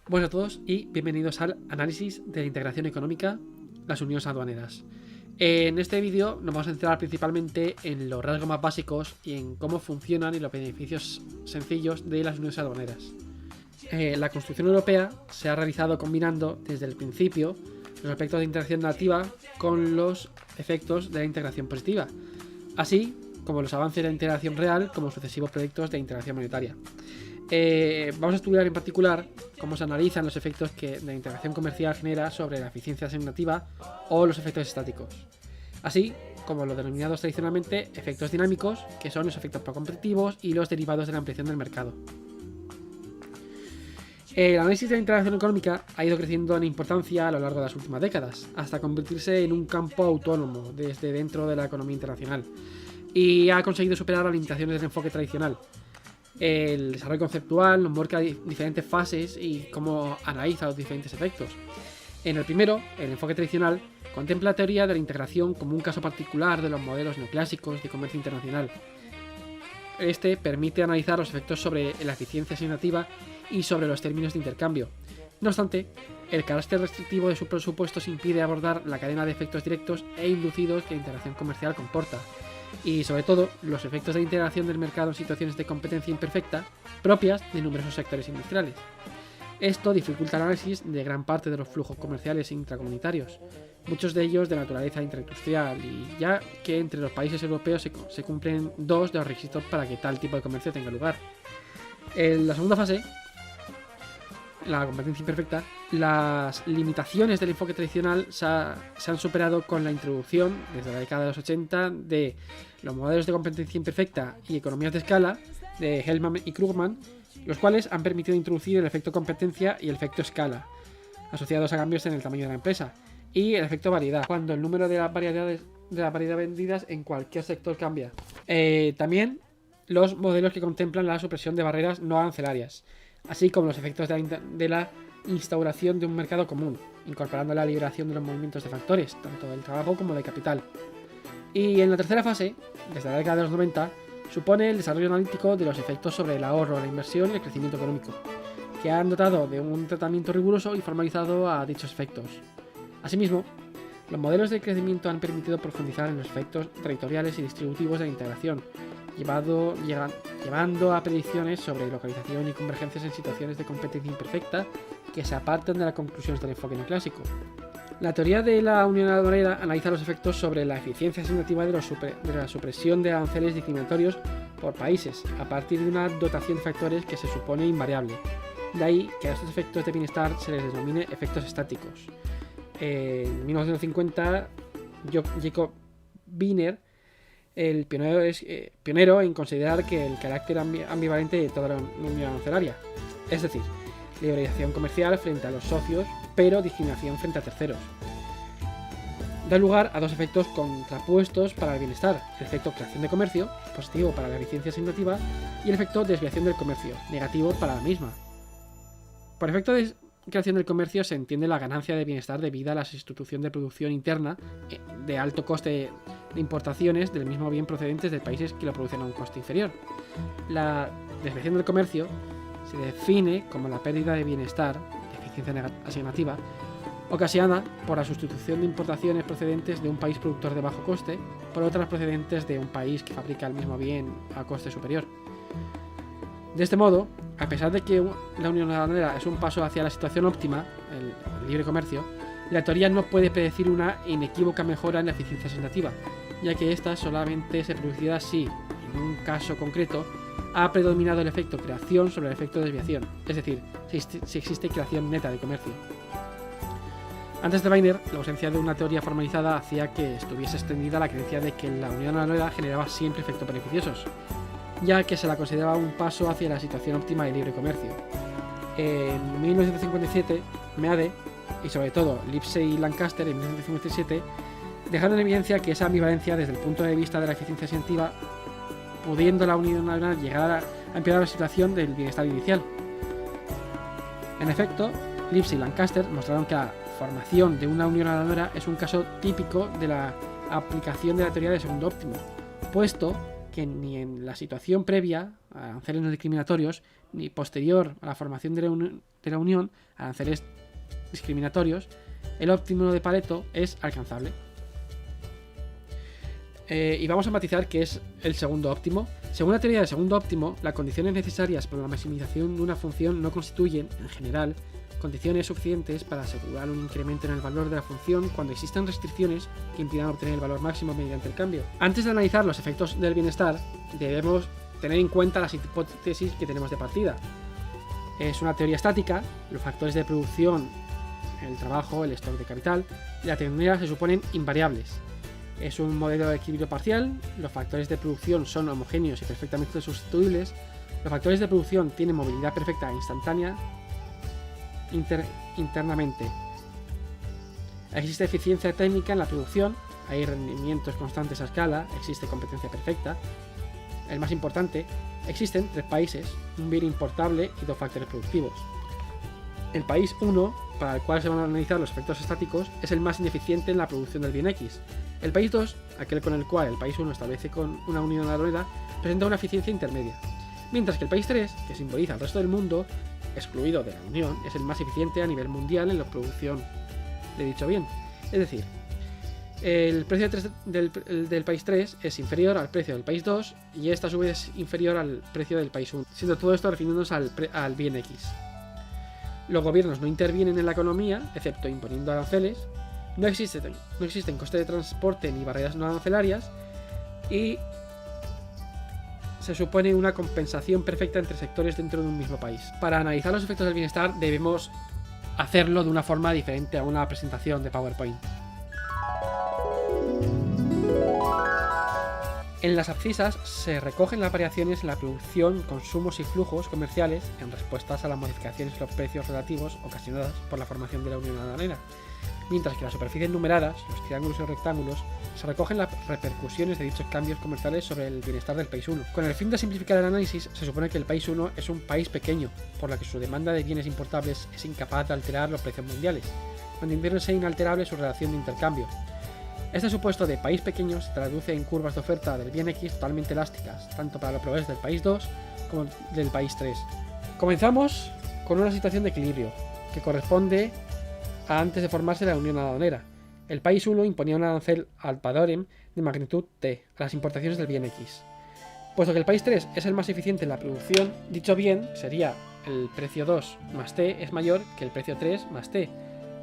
Buenas a todos y bienvenidos al análisis de la integración económica, las uniones aduaneras. En este vídeo nos vamos a centrar principalmente en los rasgos más básicos y en cómo funcionan y los beneficios sencillos de las uniones aduaneras. La construcción europea se ha realizado combinando desde el principio los aspectos de integración nativa con los efectos de la integración positiva, así como los avances de la integración real como sucesivos proyectos de integración monetaria. Vamos a estudiar en particular cómo se analizan los efectos que la integración comercial genera sobre la eficiencia asignativa o los efectos estáticos, así como los denominados tradicionalmente efectos dinámicos, que son los efectos procompetitivos y los derivados de la ampliación del mercado. El análisis de la integración económica ha ido creciendo en importancia a lo largo de las últimas décadas, hasta convertirse en un campo autónomo desde dentro de la economía internacional, y ha conseguido superar las limitaciones del enfoque tradicional. El desarrollo conceptual nos marca diferentes fases y cómo analiza los diferentes efectos. En el primero, el enfoque tradicional contempla la teoría de la integración como un caso particular de los modelos neoclásicos de comercio internacional. Este permite analizar los efectos sobre la eficiencia asignativa y sobre los términos de intercambio. No obstante, el carácter restrictivo de sus presupuestos impide abordar la cadena de efectos directos e inducidos que la integración comercial comporta, y sobre todo los efectos de integración del mercado en situaciones de competencia imperfecta propias de numerosos sectores industriales. Esto dificulta el análisis de gran parte de los flujos comerciales intracomunitarios, muchos de ellos de naturaleza interindustrial, y ya que entre los países europeos se cumplen dos de los requisitos para que tal tipo de comercio tenga lugar. En la segunda fase, la competencia imperfecta, las limitaciones del enfoque tradicional se han superado con la introducción, desde la década de los 80, de los modelos de competencia imperfecta y economías de escala de Hellman y Krugman, los cuales han permitido introducir el efecto competencia y el efecto escala, asociados a cambios en el tamaño de la empresa, y el efecto variedad, cuando el número de las variedades vendidas en cualquier sector cambia. También los modelos que contemplan la supresión de barreras no arancelarias, así como los efectos de la instauración de un mercado común, incorporando la liberación de los movimientos de factores, tanto del trabajo como del capital. Y en la tercera fase, desde la década de los 90, supone el desarrollo analítico de los efectos sobre el ahorro, la inversión y el crecimiento económico, que han dotado de un tratamiento riguroso y formalizado a dichos efectos. Asimismo, los modelos de crecimiento han permitido profundizar en los efectos territoriales y distributivos de la integración, llevando a predicciones sobre localización y convergencias en situaciones de competencia imperfecta que se apartan de las conclusiones del enfoque neoclásico. La teoría de la unión aduanera analiza los efectos sobre la eficiencia asignativa de la supresión de aranceles discriminatorios por países, a partir de una dotación de factores que se supone invariable. De ahí que a estos efectos de bienestar se les denomine efectos estáticos. En 1950, Jacob Wiener, el pionero en considerar que el carácter ambivalente de toda la unión arancelaria, es decir, liberalización comercial frente a los socios, pero discriminación frente a terceros, da lugar a dos efectos contrapuestos para el bienestar: el efecto creación de comercio, positivo para la eficiencia asignativa, y el efecto desviación del comercio, negativo para la misma. Por efecto de creación del comercio se entiende la ganancia de bienestar debida a la sustitución de producción interna de alto coste de importaciones del mismo bien procedentes de países que lo producen a un coste inferior. La desviación del comercio se define como la pérdida de bienestar, de eficiencia asignativa, ocasionada por la sustitución de importaciones procedentes de un país productor de bajo coste por otras procedentes de un país que fabrica el mismo bien a coste superior. De este modo, a pesar de que la unión aduanera es un paso hacia la situación óptima, el libre comercio, la teoría no puede predecir una inequívoca mejora en la eficiencia asignativa, ya que ésta solamente se producirá si, en un caso concreto, ha predominado el efecto creación sobre el efecto desviación, es decir, si existe creación neta de comercio. Antes de Wiener, la ausencia de una teoría formalizada hacía que estuviese extendida la creencia de que la unión aduanera generaba siempre efectos beneficiosos, ya que se la consideraba un paso hacia la situación óptima de libre comercio. En 1957, Meade y sobre todo Lipsey y Lancaster en 1957 dejaron en evidencia que esa ambivalencia desde el punto de vista de la eficiencia asignativa, pudiendo la unión aduanera llegar a empeorar la situación del bienestar inicial. En efecto, Lipsey y Lancaster mostraron que la formación de una unión aduanera es un caso típico de la aplicación de la teoría de segundo óptimo, puesto que ni en la situación previa aranceles no discriminatorios, ni posterior a la formación de la Unión, aranceles discriminatorios, el óptimo de Pareto es alcanzable. Y vamos a matizar qué es el segundo óptimo. Según la teoría del segundo óptimo, las condiciones necesarias para la maximización de una función no constituyen, en general, condiciones suficientes para asegurar un incremento en el valor de la función cuando existan restricciones que impidan obtener el valor máximo mediante el cambio. Antes de analizar los efectos del bienestar, debemos tener en cuenta las hipótesis que tenemos de partida. Es una teoría estática, los factores de producción, el trabajo, el stock de capital y la tecnología se suponen invariables. Es un modelo de equilibrio parcial, los factores de producción son homogéneos y perfectamente sustituibles, los factores de producción tienen movilidad perfecta e instantánea internamente. Existe eficiencia técnica en la producción, hay rendimientos constantes a escala, existe competencia perfecta. El más importante, existen 3 países, un bien importable y 2 factores productivos. El país 1, para el cual se van a analizar los efectos estáticos, es el más ineficiente en la producción del bien X. El país 2, aquel con el cual el país 1 establece con una unión aduanera, presenta una eficiencia intermedia. Mientras que el país 3, que simboliza al resto del mundo, excluido de la Unión, es el más eficiente a nivel mundial en la producción de dicho bien. Es decir, el precio del país 3 es inferior al precio del país 2 y esta a su vez es inferior al precio del país 1, siendo todo esto refiriéndonos al bien X. Los gobiernos no intervienen en la economía, excepto imponiendo aranceles, no existen costes de transporte ni barreras no arancelarias y se supone una compensación perfecta entre sectores dentro de un mismo país. Para analizar los efectos del bienestar debemos hacerlo de una forma diferente a una presentación de PowerPoint. En las abscisas se recogen las variaciones en la producción, consumos y flujos comerciales en respuestas a las modificaciones en los precios relativos ocasionadas por la formación de la unión aduanera, mientras que en las superficies numeradas, los triángulos y los rectángulos, se recogen las repercusiones de dichos cambios comerciales sobre el bienestar del país 1. Con el fin de simplificar el análisis, se supone que el país 1 es un país pequeño, por lo que su demanda de bienes importables es incapaz de alterar los precios mundiales, manteniéndose inalterable su relación de intercambio. Este supuesto de país pequeño se traduce en curvas de oferta del bien X totalmente elásticas, tanto para los proveedores del país 2 como del país 3. Comenzamos con una situación de equilibrio, que corresponde a antes de formarse la unión aduanera. El país 1 imponía un arancel ad valorem de magnitud T a las importaciones del bien X. Puesto que el país 3 es el más eficiente en la producción, dicho bien sería el precio 2 más T es mayor que el precio 3 más T,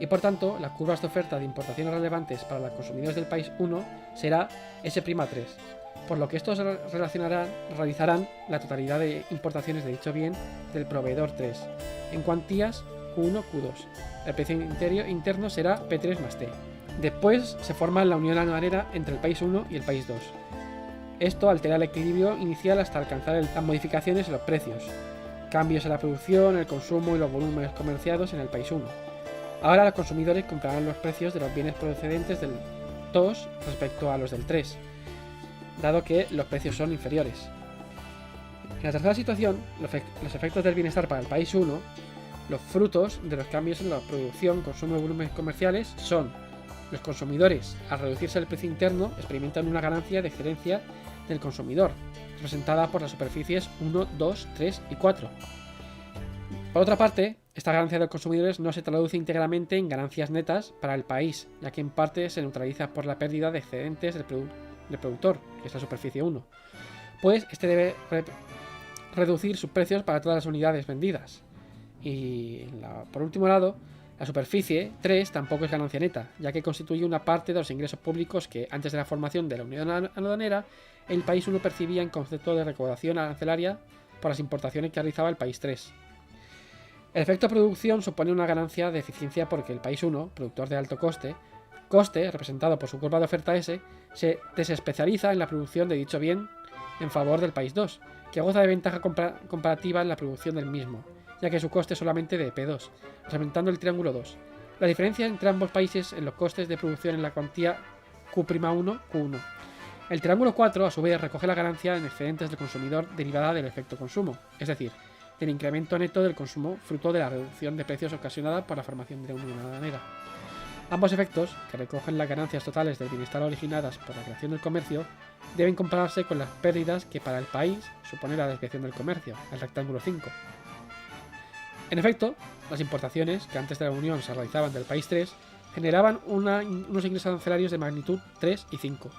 y por tanto las curvas de oferta de importaciones relevantes para los consumidores del país 1 será S'3, por lo que estos realizarán la totalidad de importaciones de dicho bien del proveedor 3, en cuantías Q1, Q2. El precio interno será P3 más T. Después se forma la unión aduanera entre el país 1 y el país 2. Esto altera el equilibrio inicial hasta alcanzar las modificaciones en los precios, cambios en la producción, el consumo y los volúmenes comerciados en el país 1. Ahora los consumidores comprarán los precios de los bienes procedentes del 2 respecto a los del 3, dado que los precios son inferiores. En la tercera situación, los efectos del bienestar para el país 1, los frutos de los cambios en la producción, consumo y volúmenes comerciales son: los consumidores, al reducirse el precio interno, experimentan una ganancia de excelencia del consumidor, representada por las superficies 1, 2, 3 y 4. Por otra parte, esta ganancia de los consumidores no se traduce íntegramente en ganancias netas para el país, ya que en parte se neutraliza por la pérdida de excedentes del productor, que es la superficie 1, pues este debe reducir sus precios para todas las unidades vendidas. Y por último lado, la superficie 3 tampoco es ganancia neta, ya que constituye una parte de los ingresos públicos que, antes de la formación de la unión aduanera, el país 1 percibía en concepto de recaudación arancelaria por las importaciones que realizaba el país 3. El efecto producción supone una ganancia de eficiencia porque el país 1, productor de alto coste, representado por su curva de oferta S, se desespecializa en la producción de dicho bien en favor del país 2, que goza de ventaja comparativa en la producción del mismo, ya que su coste es solamente de P2, representando el triángulo 2. La diferencia entre ambos países en los costes de producción en la cuantía Q'1, Q1. El triángulo 4, a su vez, recoge la ganancia en excedentes del consumidor derivada del efecto consumo, es decir, del incremento neto del consumo fruto de la reducción de precios ocasionada por la formación de la unión aduanera. Ambos efectos, que recogen las ganancias totales del bienestar originadas por la creación del comercio, deben compararse con las pérdidas que para el país supone la desviación del comercio, el rectángulo 5. En efecto, las importaciones que antes de la Unión se realizaban del país 3 generaban unos ingresos arancelarios de magnitud 3 y 5,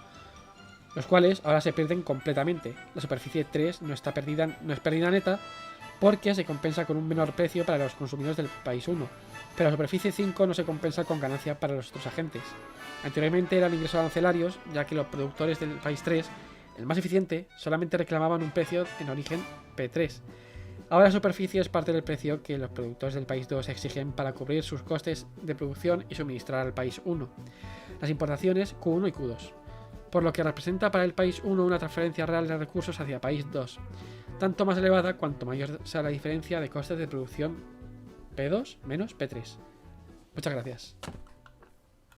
los cuales ahora se pierden completamente. La superficie 3 no es pérdida neta porque se compensa con un menor precio para los consumidores del país 1, pero la superficie 5 no se compensa con ganancia para los otros agentes. Anteriormente eran ingresos arancelarios, ya que los productores del país 3, el más eficiente, solamente reclamaban un precio en origen P3. Ahora la superficie es parte del precio que los productores del país 2 exigen para cubrir sus costes de producción y suministrar al país 1. Las importaciones Q1 y Q2, por lo que representa para el país 1 una transferencia real de recursos hacia país 2, tanto más elevada cuanto mayor sea la diferencia de costes de producción P2 menos P3. Muchas gracias.